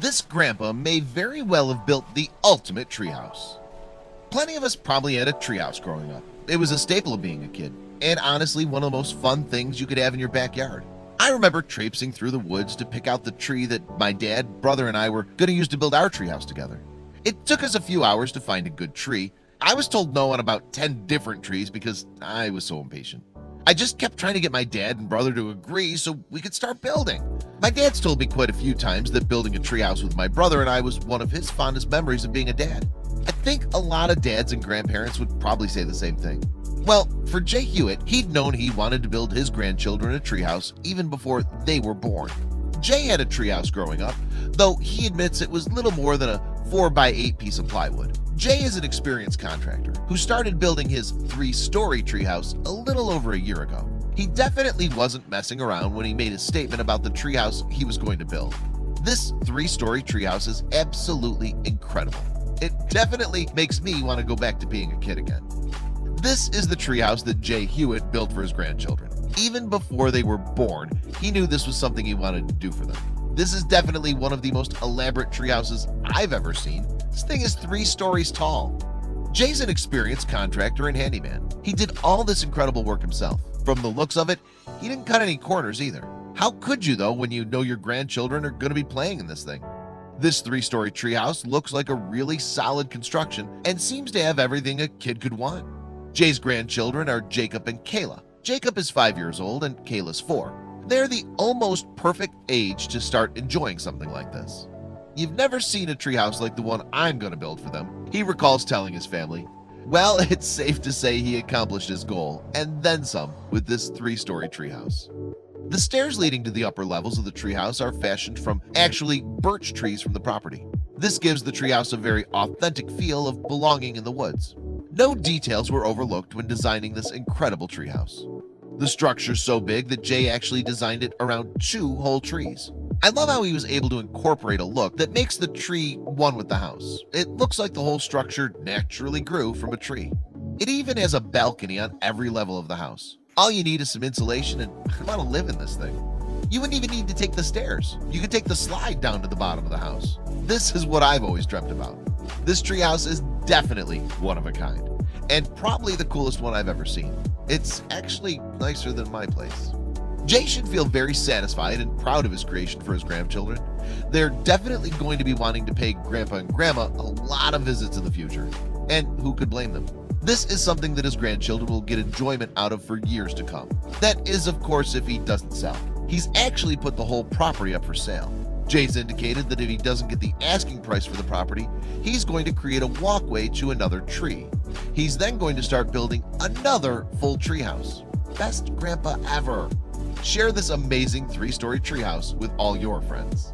This grandpa may very well have built the ultimate treehouse. Plenty of us probably had a treehouse growing up. It was a staple of being a kid, and honestly one of the most fun things you could have in your backyard. I remember traipsing through the woods to pick out the tree that my dad, brother, and I were going to use to build our treehouse together. It took us a few hours to find a good tree. I was told no on about 10 different trees because I was so impatient. I just kept trying to get my dad and brother to agree so we could start building. My dad's told me quite a few times that building a treehouse with my brother and I was one of his fondest memories of being a dad. I think a lot of dads and grandparents would probably say the same thing. Well, for Jay Hewitt, he'd known he wanted to build his grandchildren a treehouse even before they were born. Jay had a treehouse growing up, though he admits it was little more than a 4x8 piece of plywood. Jay is an experienced contractor who started building his 3-story treehouse a little over a year ago. He definitely wasn't messing around when he made his statement about the treehouse he was going to build. This 3-story treehouse is absolutely incredible. It definitely makes me want to go back to being a kid again. This is the treehouse that Jay Hewitt built for his grandchildren. Even before they were born, he knew this was something he wanted to do for them. This is definitely one of the most elaborate treehouses I've ever seen. This thing is 3 stories tall. Jay's an experienced contractor and handyman. He did all this incredible work himself. From the looks of it, he didn't cut any corners either. How could you though when you know your grandchildren are going to be playing in this thing? This 3-story treehouse looks like a really solid construction and seems to have everything a kid could want. Jay's grandchildren are Jacob and Kayla. Jacob is 5 years old and Kayla's 4. They're the almost perfect age to start enjoying something like this. You've never seen a treehouse like the one I'm going to build for them, he recalls telling his family. Well, it's safe to say he accomplished his goal and then some with this 3-story treehouse. The stairs leading to the upper levels of the treehouse are fashioned from actually birch trees from the property. This gives the treehouse a very authentic feel of belonging in the woods. No details were overlooked when designing this incredible treehouse. The structure's so big that Jay actually designed it around 2 whole trees. I love how he was able to incorporate a look that makes the tree one with the house. It looks like the whole structure naturally grew from a tree. It even has a balcony on every level of the house. All you need is some insulation and I want to live in this thing. You wouldn't even need to take the stairs. You could take the slide down to the bottom of the house. This is what I've always dreamt about. This treehouse is definitely one of a kind and probably the coolest one I've ever seen. It's actually nicer than my place. Jay should feel very satisfied and proud of his creation for his grandchildren. They're definitely going to be wanting to pay Grandpa and Grandma a lot of visits in the future. And who could blame them? This is something that his grandchildren will get enjoyment out of for years to come. That is, of course, if he doesn't sell. He's actually put the whole property up for sale. Jay's indicated that if he doesn't get the asking price for the property, he's going to create a walkway to another tree. He's then going to start building another full treehouse. Best grandpa ever. Share this amazing 3-story treehouse with all your friends.